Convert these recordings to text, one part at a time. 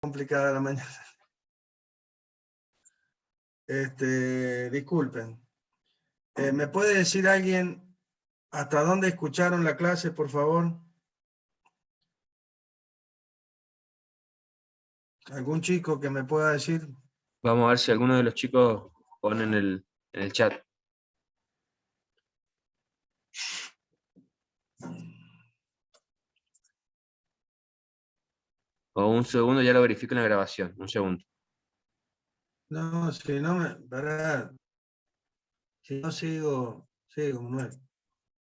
complicada la mañana. Disculpen. ¿Me puede decir alguien hasta dónde escucharon la clase, por favor? ¿Algún chico que me pueda decir? Vamos a ver si alguno de los chicos pone en el chat. O un segundo, ya lo verifico en la grabación. Un segundo. No, si no me... ¿verdad? Si no sigo Manuel.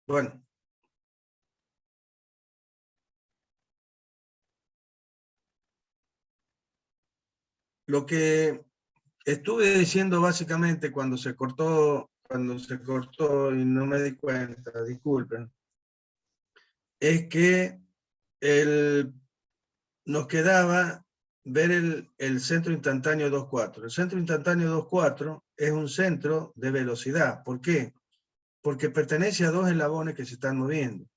Bueno. Lo que estuve diciendo básicamente cuando se cortó y no me di cuenta, disculpen, es que nos quedaba ver el centro instantáneo 2.4. El centro instantáneo 2.4 es un centro de velocidad. ¿Por qué? Porque pertenece a dos eslabones que se están moviendo.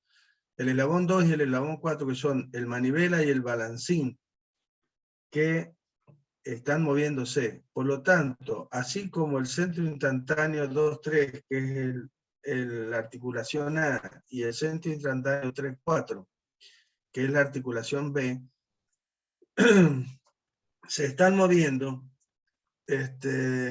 El eslabón 2 y el eslabón 4, que son el manivela y el balancín, que están moviéndose. Por lo tanto, así como el centro instantáneo 2.3, que es la articulación A, y el centro instantáneo 3.4, que es la articulación B, se están moviendo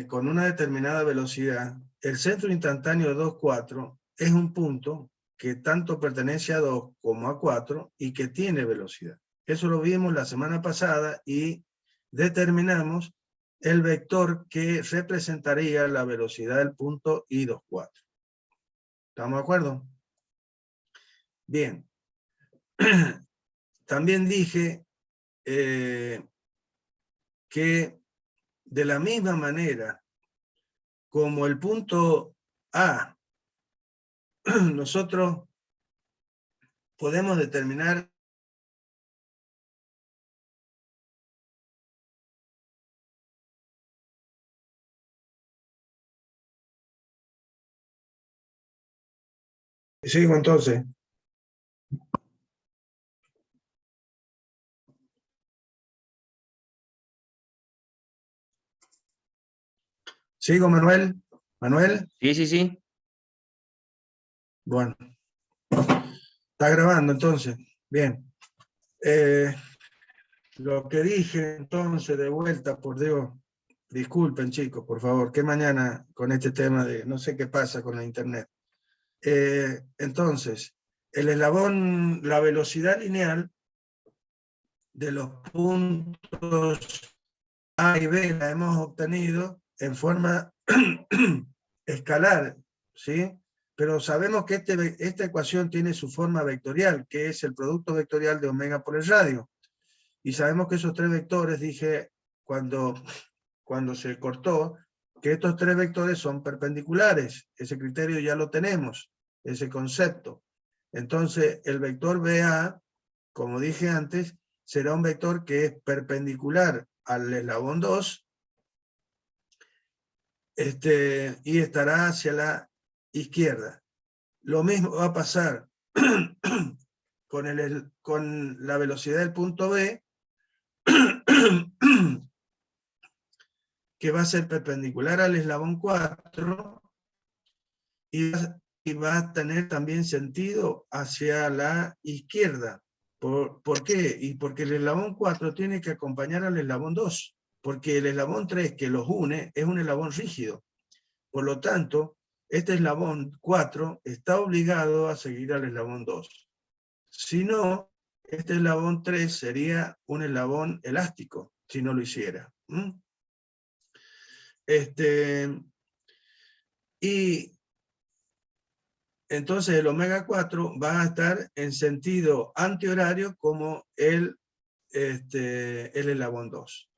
con una determinada velocidad. El centro instantáneo 2.4 es un punto que tanto pertenece a 2 como a 4 y que tiene velocidad. Eso lo vimos la semana pasada y determinamos el vector que representaría la velocidad del punto I2.4. ¿Estamos de acuerdo? Bien. También dije que de la misma manera como el punto A, nosotros podemos determinar sigo entonces. ¿Sigo, Manuel? ¿Manuel? Sí. Bueno. Está grabando entonces. Bien. Lo que dije entonces de vuelta, por Dios, disculpen chicos, por favor, que mañana con este tema de no sé qué pasa con la internet. Entonces, el eslabón, la velocidad lineal de los puntos A y B la hemos obtenido en forma escalar, ¿sí? Pero sabemos que esta ecuación tiene su forma vectorial, que es el producto vectorial de omega por el radio. Y sabemos que esos tres vectores, dije cuando se cortó, que estos tres vectores son perpendiculares. Ese criterio ya lo tenemos, ese concepto. Entonces, el vector BA, como dije antes, será un vector que es perpendicular al eslabón 2 y estará hacia la izquierda. Lo mismo va a pasar con la velocidad del punto B, que va a ser perpendicular al eslabón 4 y va a tener también sentido hacia la izquierda. ¿Por qué? Y porque el eslabón 4 tiene que acompañar al eslabón 2, porque el eslabón 3 que los une es un eslabón rígido. Por lo tanto, este eslabón 4 está obligado a seguir al eslabón 2. Si no, este eslabón 3 sería un eslabón elástico, si no lo hiciera. Y entonces el omega 4 va a estar en sentido antihorario como el eslabón 2,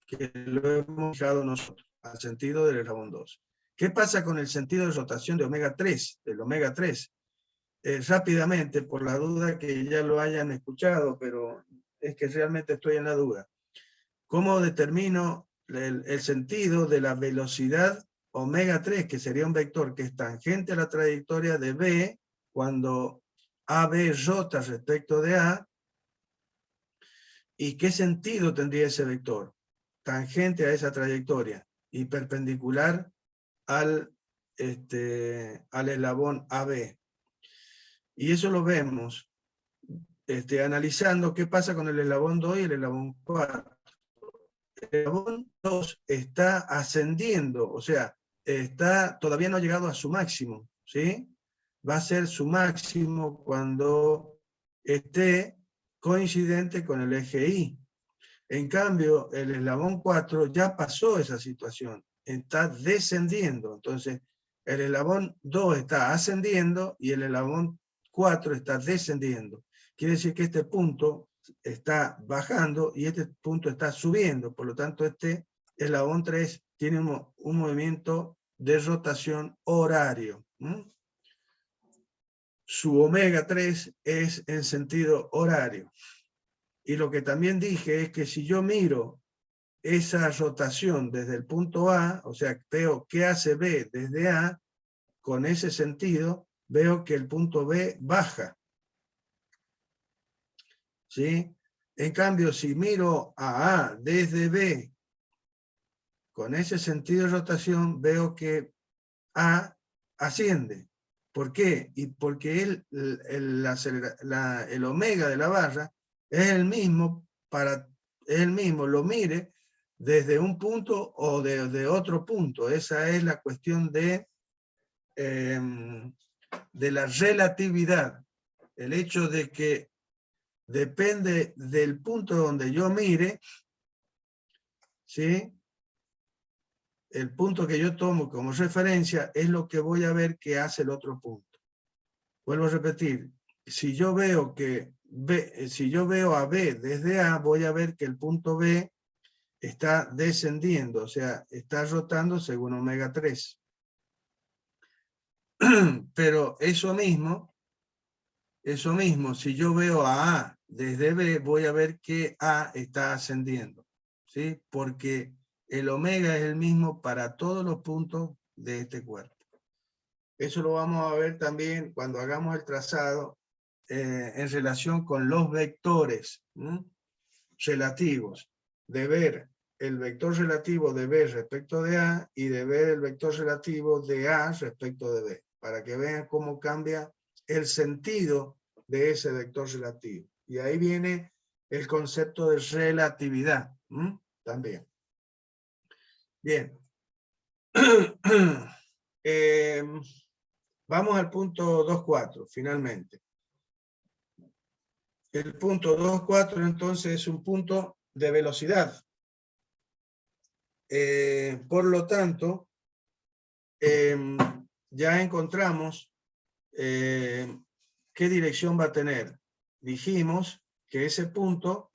que lo hemos fijado nosotros, al sentido del eslabón 2. ¿Qué pasa con el sentido de rotación de omega 3, del omega 3? Rápidamente, por la duda que ya lo hayan escuchado, pero es que realmente estoy en la duda. ¿Cómo determino el sentido de la velocidad omega 3, que sería un vector que es tangente a la trayectoria de B, cuando AB rota respecto de A, ¿Y qué sentido tendría ese vector? Tangente a esa trayectoria y perpendicular al eslabón AB. Y eso lo vemos analizando qué pasa con el eslabón 2 y el eslabón 4. El eslabón 2 está ascendiendo, o sea, todavía no ha llegado a su máximo, ¿sí? Va a ser su máximo cuando esté coincidente con el eje Y. En cambio, el eslabón 4 ya pasó esa situación, está descendiendo. Entonces, el eslabón 2 está ascendiendo y el eslabón 4 está descendiendo. Quiere decir que este punto está bajando y este punto está subiendo. Por lo tanto, este eslabón 3 tiene un movimiento de rotación horario. Su omega 3 es en sentido horario. Y lo que también dije es que si yo miro esa rotación desde el punto A, o sea, veo qué hace B desde A, con ese sentido, veo que el punto B baja. ¿Sí? En cambio, si miro a desde B, con ese sentido de rotación, veo que A asciende. ¿Por qué? Y porque el omega de la barra es el mismo, lo mire desde un punto o de otro punto. Esa es la cuestión de la relatividad. El hecho de que depende del punto donde yo mire, ¿sí? El punto que yo tomo como referencia es lo que voy a ver que hace el otro punto. Vuelvo a repetir, si yo veo a B desde A, voy a ver que el punto B está descendiendo, o sea, está rotando según omega 3. Pero eso mismo, si yo veo a desde B, voy a ver que A está ascendiendo, ¿sí? Porque el omega es el mismo para todos los puntos de este cuerpo. Eso lo vamos a ver también cuando hagamos el trazado en relación con los vectores relativos, de ver el vector relativo de B respecto de A y de ver el vector relativo de A respecto de B, para que vean cómo cambia el sentido de ese vector relativo. Y ahí viene el concepto de relatividad también. Bien. Vamos al punto 2.4, finalmente. El punto 2.4 entonces es un punto de velocidad. Por lo tanto, ya encontramos qué dirección va a tener. Dijimos que ese punto,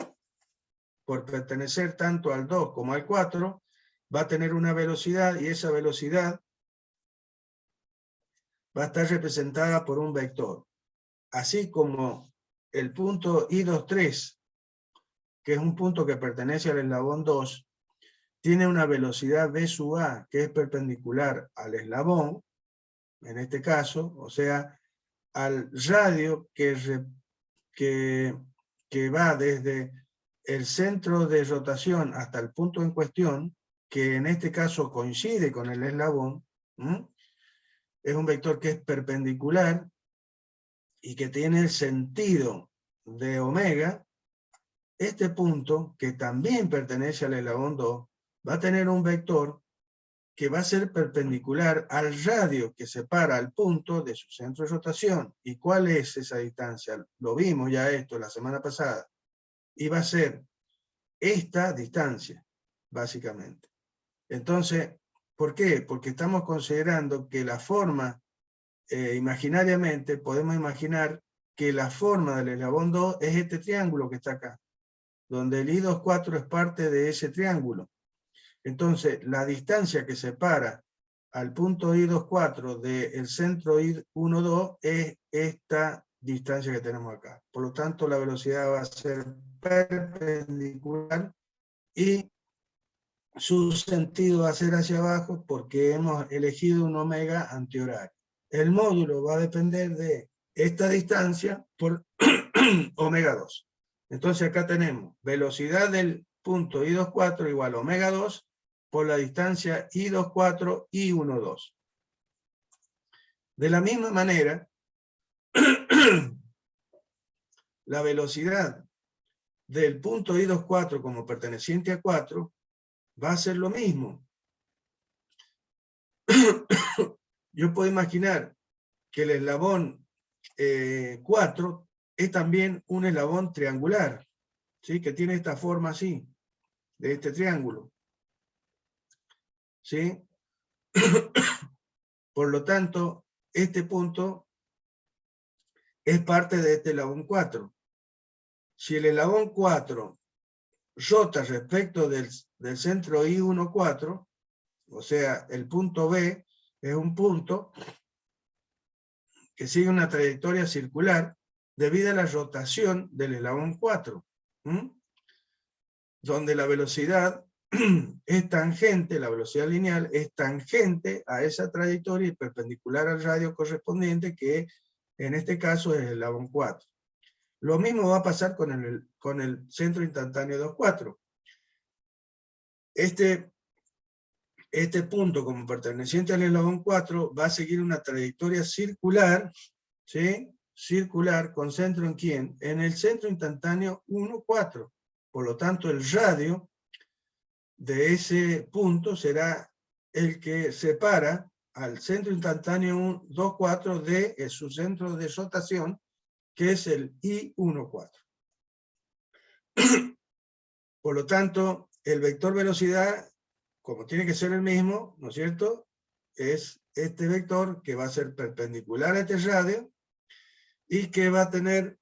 por pertenecer tanto al 2 como al 4, va a tener una velocidad y esa velocidad va a estar representada por un vector. Así como el punto I23, que es un punto que pertenece al eslabón 2, tiene una velocidad v sub a que es perpendicular al eslabón, en este caso, o sea, al radio que va desde el centro de rotación hasta el punto en cuestión, que en este caso coincide con el eslabón, es un vector que es perpendicular y que tiene el sentido de omega. Este punto, que también pertenece al eslabón 2, va a tener un vector que va a ser perpendicular al radio que separa al punto de su centro de rotación. ¿Y cuál es esa distancia? Lo vimos ya esto la semana pasada. Y va a ser esta distancia, básicamente. Entonces, ¿por qué? Porque estamos considerando que la forma, imaginariamente, podemos imaginar que la forma del eslabón 2 es este triángulo que está acá, donde el I24 es parte de ese triángulo. Entonces, la distancia que separa al punto I24 del centro I12 es esta distancia que tenemos acá. Por lo tanto, la velocidad va a ser perpendicular y su sentido va a ser hacia abajo porque hemos elegido un omega antihorario. El módulo va a depender de esta distancia por omega 2. Entonces acá tenemos velocidad del punto I24 igual a omega 2 por la distancia I24, I12. De la misma manera, la velocidad del punto I24 como perteneciente a 4 va a ser lo mismo. Yo puedo imaginar que el eslabón 4 es también un eslabón triangular, ¿sí? Que tiene esta forma así, de este triángulo, ¿sí? Por lo tanto, este punto es parte de este eslabón 4. Si el eslabón 4 rota respecto del centro I14, o sea, el punto B es un punto que sigue una trayectoria circular debido a la rotación del eslabón 4, donde la velocidad es tangente, la velocidad lineal es tangente a esa trayectoria y perpendicular al radio correspondiente, que en este caso es el eslabón 4. Lo mismo va a pasar con el centro instantáneo 2,4. Este punto, como perteneciente al eslabón 4, va a seguir una trayectoria circular, ¿sí? Circular, con centro ¿en quién? En el centro instantáneo 1,4. Por lo tanto, el radio de ese punto será el que separa al centro instantáneo 2,4 de su centro de rotación, que es el I14. Por lo tanto, el vector velocidad, como tiene que ser el mismo, ¿no es cierto?, es este vector que va a ser perpendicular a este radio y que va a tener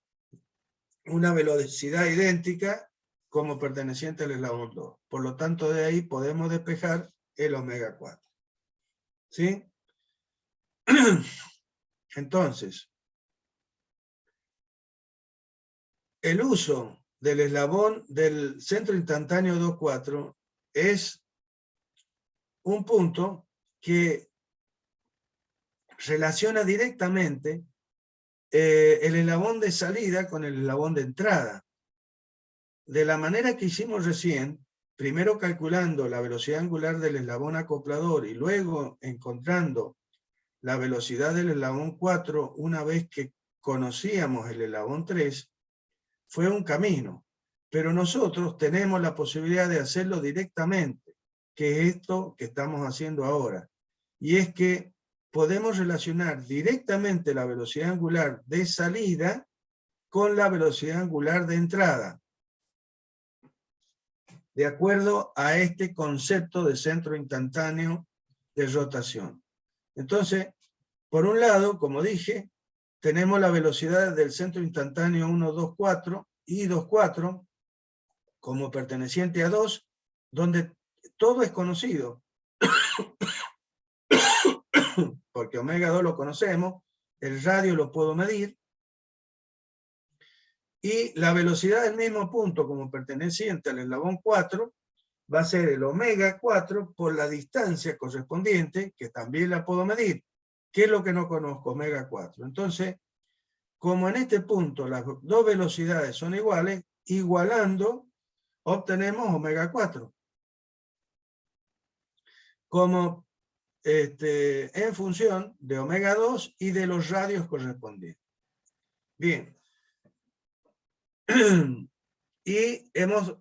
una velocidad idéntica como perteneciente al eslabón 2. Por lo tanto, de ahí podemos despejar el omega 4. ¿Sí? Entonces, el uso del eslabón del centro instantáneo 2,4 es un punto que relaciona directamente el eslabón de salida con el eslabón de entrada. De la manera que hicimos recién, primero calculando la velocidad angular del eslabón acoplador y luego encontrando la velocidad del eslabón 4 una vez que conocíamos el eslabón 3, fue un camino. Pero nosotros tenemos la posibilidad de hacerlo directamente, que es esto que estamos haciendo ahora. Y es que podemos relacionar directamente la velocidad angular de salida con la velocidad angular de entrada, de acuerdo a este concepto de centro instantáneo de rotación. Entonces, por un lado, como dije, tenemos la velocidad del centro instantáneo 1,24 y 2,4 como perteneciente a 2, donde todo es conocido. Porque omega 2 lo conocemos, el radio lo puedo medir, y la velocidad del mismo punto como perteneciente al eslabón 4 va a ser el omega 4 por la distancia correspondiente, que también la puedo medir. ¿Qué es lo que no conozco? Omega 4. Entonces, como en este punto las dos velocidades son iguales, igualando, obtenemos omega 4. Como en función de omega 2 y de los radios correspondientes. Bien. Y hemos,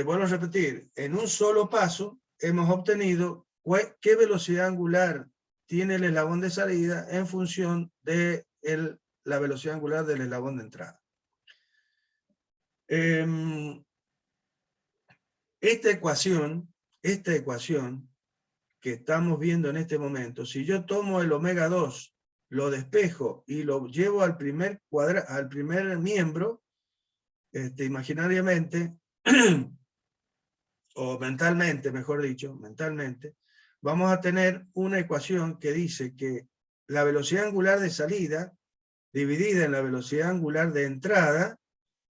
vuelvo a repetir, en un solo paso hemos obtenido qué velocidad angular tiene el eslabón de salida en función de la velocidad angular del eslabón de entrada. Esta ecuación que estamos viendo en este momento, si yo tomo el omega 2, lo despejo y lo llevo al primer miembro, imaginariamente, o mentalmente, mejor dicho, mentalmente, vamos a tener una ecuación que dice que la velocidad angular de salida dividida en la velocidad angular de entrada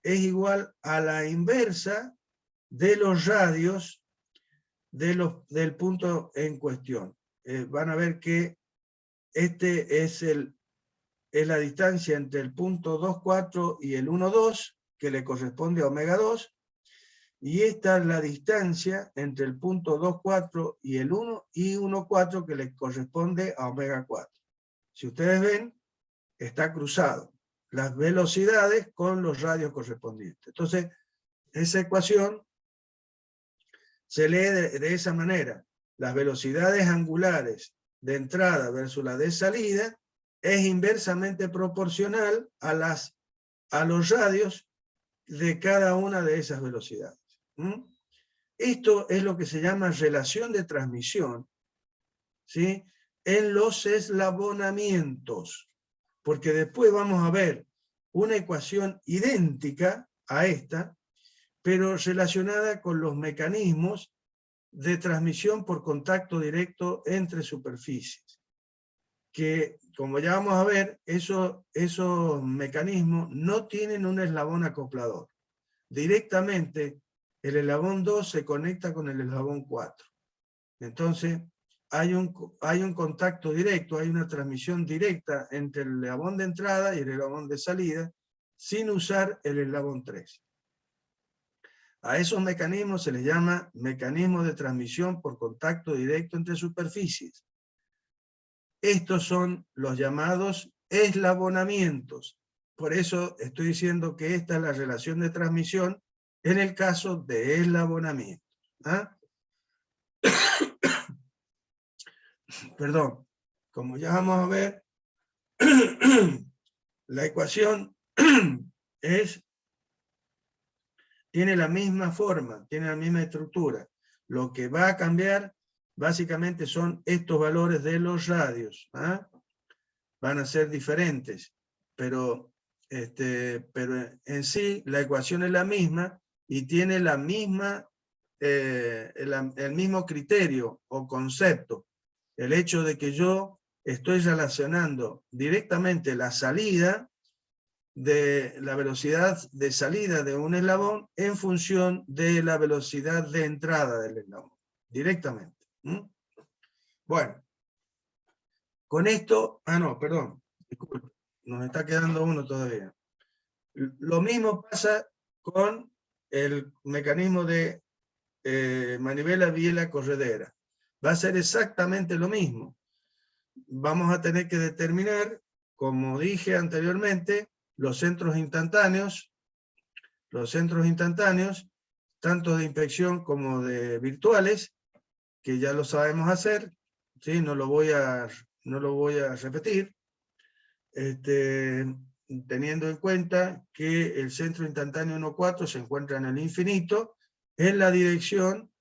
es igual a la inversa de los radios del punto en cuestión. Van a ver que es la distancia entre el punto 2,4 y el 1,2, que le corresponde a omega 2, y esta es la distancia entre el punto 2,4 y el 1, y 1,4 que le corresponde a omega 4. Si ustedes ven, está cruzado las velocidades con los radios correspondientes. Entonces, esa ecuación se lee de esa manera. Las velocidades angulares de entrada versus la de salida es inversamente proporcional a los radios de cada una de esas velocidades. Esto es lo que se llama relación de transmisión, ¿sí?, en los eslabonamientos, porque después vamos a ver una ecuación idéntica a esta, pero relacionada con los mecanismos de transmisión por contacto directo entre superficies, que, como ya vamos a ver, esos mecanismos no tienen un eslabón acoplador. Directamente, el eslabón 2 se conecta con el eslabón 4. Entonces, hay un contacto directo, hay una transmisión directa entre el eslabón de entrada y el eslabón de salida, sin usar el eslabón 3. A esos mecanismos se les llama mecanismos de transmisión por contacto directo entre superficies. Estos son los llamados eslabonamientos. Por eso estoy diciendo que esta es la relación de transmisión en el caso de eslabonamiento. ¿Ah? Perdón, como ya vamos a ver, la ecuación tiene la misma forma, tiene la misma estructura. Lo que va a cambiar básicamente son estos valores de los radios. ¿Ah? Van a ser diferentes, pero en sí la ecuación es la misma y tiene la misma, el mismo criterio o concepto. El hecho de que yo estoy relacionando directamente la salida de la velocidad de salida de un eslabón en función de la velocidad de entrada del eslabón, directamente. Bueno, con esto, no, perdón, disculpe, nos está quedando uno todavía. Lo mismo pasa con el mecanismo de manivela biela corredera. Va a ser exactamente lo mismo. Vamos a tener que determinar, como dije anteriormente, los centros instantáneos, tanto de inspección como de virtuales, que ya lo sabemos hacer, ¿sí? No lo voy a repetir, teniendo en cuenta que el centro instantáneo 1,4 se encuentra en el infinito, en la dirección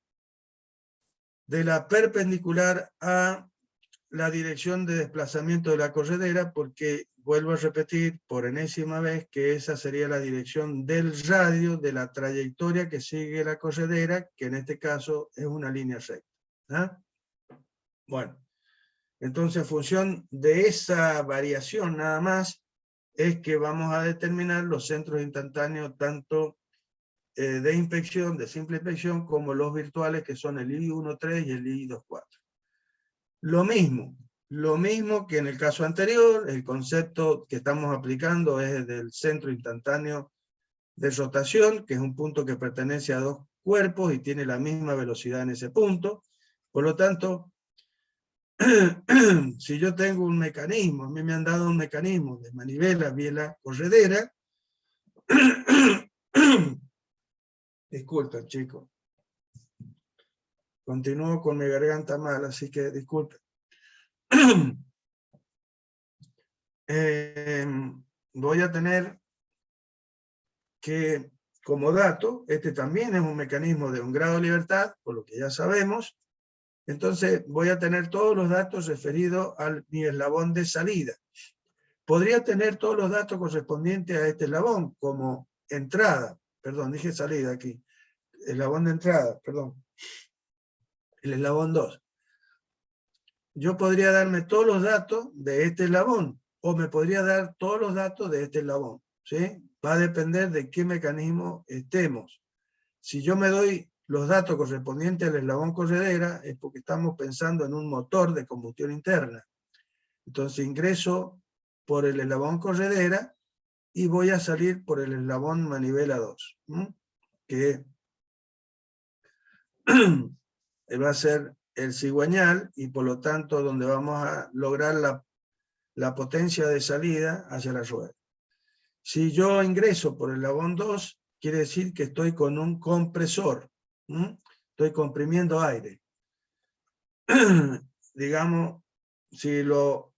de la perpendicular a la dirección de desplazamiento de la corredera, porque vuelvo a repetir por enésima vez que esa sería la dirección del radio de la trayectoria que sigue la corredera, que en este caso es una línea recta. ¿Ah? Bueno, entonces en función de esa variación nada más, es que vamos a determinar los centros instantáneos tanto de inspección, de simple inspección, como los virtuales, que son el I1.3 y el I2.4. Lo mismo que en el caso anterior, el concepto que estamos aplicando es el del centro instantáneo de rotación, que es un punto que pertenece a dos cuerpos y tiene la misma velocidad en ese punto. Por lo tanto, si yo tengo un mecanismo, a mí me han dado un mecanismo de manivela, biela, corredera, disculpen, chicos, continúo con mi garganta mal, así que disculpen. Voy a tener que, como dato, este también es un mecanismo de un grado de libertad, por lo que ya sabemos. Entonces voy a tener todos los datos referidos a mi eslabón de salida. Podría tener todos los datos correspondientes a este eslabón, como entrada, perdón, dije salida aquí, eslabón de entrada, perdón, el eslabón 2. Yo podría darme todos los datos de este eslabón, o me podría dar todos los datos de este eslabón, ¿sí? Va a depender de qué mecanismo estemos. Si yo me doy los datos correspondientes al eslabón corredera, es porque estamos pensando en un motor de combustión interna. Entonces ingreso por el eslabón corredera y voy a salir por el eslabón manivela 2, que va a ser el cigüeñal y por lo tanto donde vamos a lograr la potencia de salida hacia la rueda. Si yo ingreso por el eslabón 2, quiere decir que estoy con un compresor, estoy comprimiendo aire. Digamos, si lo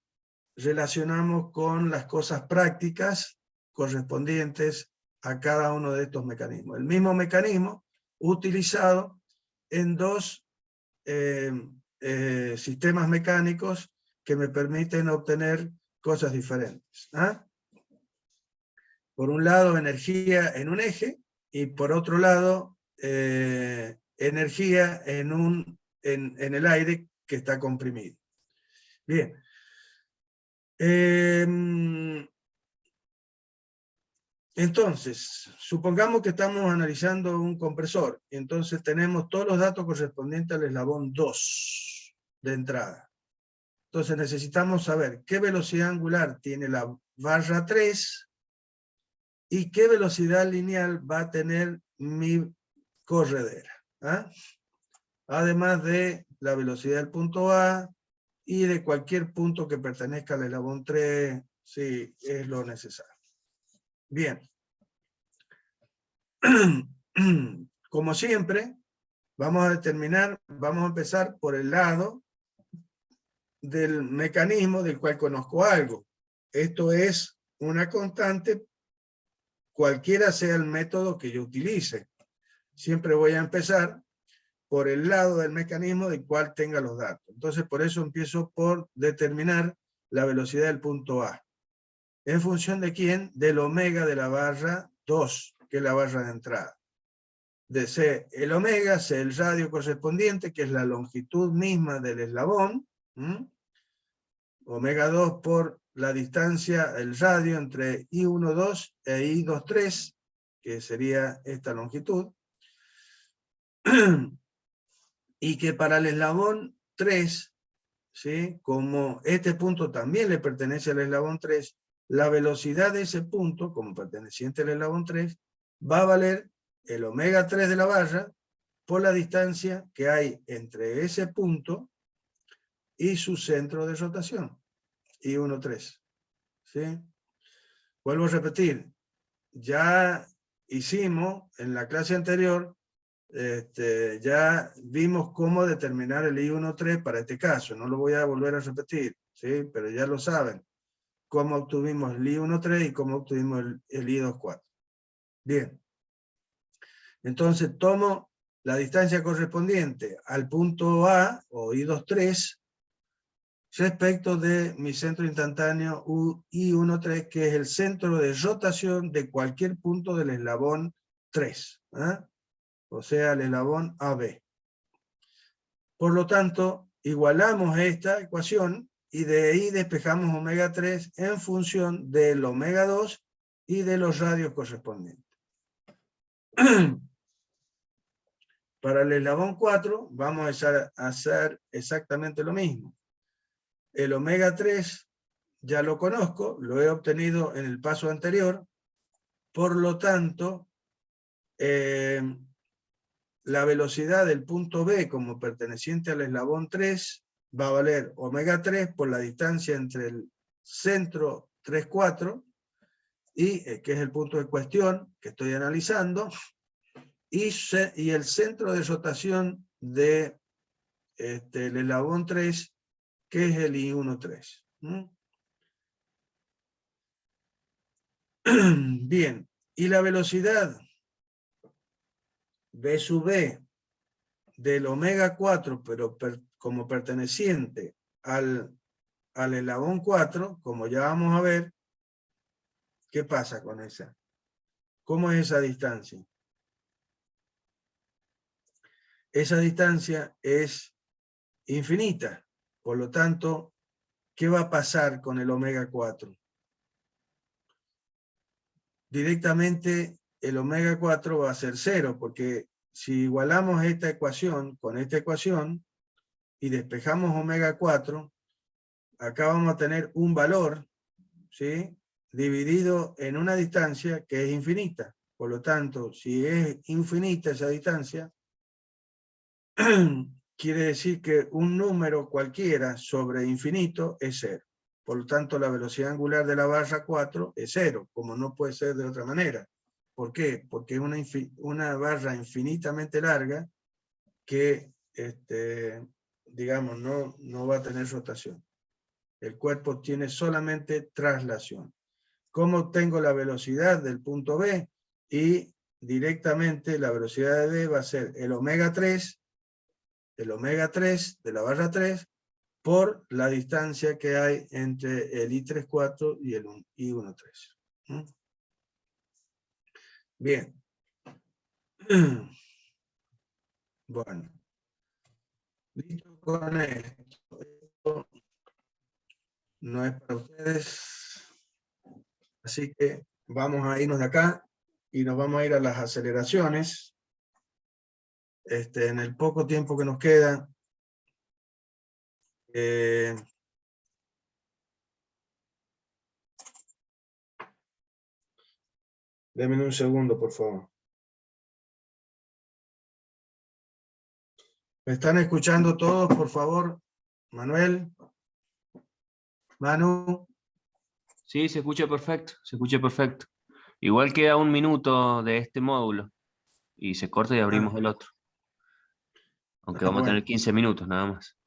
relacionamos con las cosas prácticas correspondientes a cada uno de estos mecanismos. El mismo mecanismo utilizado en dos sistemas mecánicos que me permiten obtener cosas diferentes. Por un lado, energía en un eje, y por otro lado, energía en el aire que está comprimido. Bien. Entonces, supongamos que estamos analizando un compresor, y entonces tenemos todos los datos correspondientes al eslabón 2 de entrada. Entonces necesitamos saber qué velocidad angular tiene la barra 3 y qué velocidad lineal va a tener mi corredera. Además de la velocidad del punto A y de cualquier punto que pertenezca al eslabón 3, si es lo necesario. Bien. Como siempre, vamos a empezar por el lado del mecanismo del cual conozco algo. Esto es una constante, cualquiera sea el método que yo utilice. Siempre voy a empezar por el lado del mecanismo del cual tenga los datos. Entonces, por eso empiezo por determinar la velocidad del punto A. ¿En función de quién? Del omega de la barra 2, que es la barra de entrada. De C el omega, C el radio correspondiente, que es la longitud misma del eslabón, omega 2 por la distancia, el radio entre I12 e I23, que sería esta longitud, y que para el eslabón 3, ¿sí? Como este punto también le pertenece al eslabón 3, la velocidad de ese punto, como perteneciente al eslabón 3, va a valer el omega 3 de la barra por la distancia que hay entre ese punto y su centro de rotación, I13. ¿Sí? Vuelvo a repetir, ya hicimos en la clase anterior, ya vimos cómo determinar el I13 para este caso, no lo voy a volver a repetir, ¿sí? Pero ya lo saben, cómo obtuvimos el I13 y cómo obtuvimos el I24. Bien, entonces tomo la distancia correspondiente al punto A, o I23, respecto de mi centro instantáneo I13, que es el centro de rotación de cualquier punto del eslabón 3, o sea, el eslabón AB. Por lo tanto, igualamos esta ecuación y de ahí despejamos omega 3 en función del omega 2 y de los radios correspondientes. Para el eslabón 4 vamos a hacer exactamente lo mismo. El omega 3 ya lo conozco, lo he obtenido en el paso anterior, por lo tanto, la velocidad del punto B como perteneciente al eslabón 3 va a valer omega 3 por la distancia entre el centro 3, 4, y, que es el punto de cuestión que estoy analizando, y el centro de rotación de el eslabón 3, que es el I13. Bien, y la velocidad B sub B del omega 4, pero como perteneciente al eslabón 4, como ya vamos a ver, ¿qué pasa con esa? ¿Cómo es esa distancia? Esa distancia es infinita, por lo tanto, ¿qué va a pasar con el omega 4? Directamente el omega 4 va a ser 0, porque si igualamos esta ecuación con esta ecuación y despejamos omega 4, acá vamos a tener un valor, ¿sí? dividido en una distancia que es infinita. Por lo tanto, si es infinita esa distancia, quiere decir que un número cualquiera sobre infinito es 0. Por lo tanto, la velocidad angular de la barra 4 es 0, como no puede ser de otra manera. ¿Por qué? Porque es una barra infinitamente larga que, digamos, no va a tener rotación. El cuerpo tiene solamente traslación. ¿Cómo obtengo la velocidad del punto B? Y directamente la velocidad de B va a ser el omega 3 de la barra 3 por la distancia que hay entre el I34 y el I13. ¿Mm? Bien. Bueno. Listo con esto. Esto no es para ustedes. Así que vamos a irnos de acá y nos vamos a ir a las aceleraciones. En el poco tiempo que nos queda, denme un segundo, por favor. ¿Me están escuchando todos, por favor? Manuel, Manu. Sí, se escucha perfecto, se escucha perfecto. Igual queda 1 minuto de este módulo y se corta y abrimos el otro. Aunque vamos a tener 15 minutos nada más.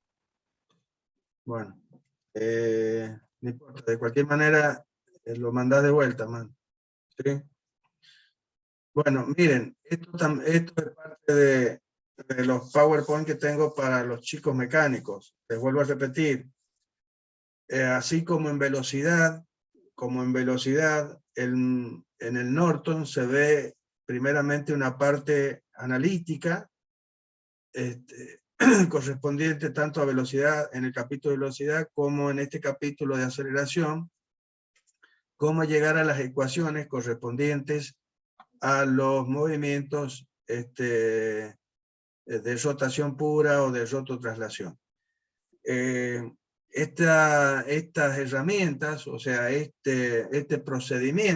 Bueno, no importa, de cualquier manera lo mandás de vuelta, man. ¿Sí? Bueno, miren, esto es parte de los PowerPoint que tengo para los chicos mecánicos. Les vuelvo a repetir, así como en velocidad, en el Norton se ve primeramente una parte analítica, correspondiente tanto a velocidad en el capítulo de velocidad como en este capítulo de aceleración, cómo llegar a las ecuaciones correspondientes a los movimientos de rotación pura o de rototraslación. Estas herramientas, o sea, este procedimiento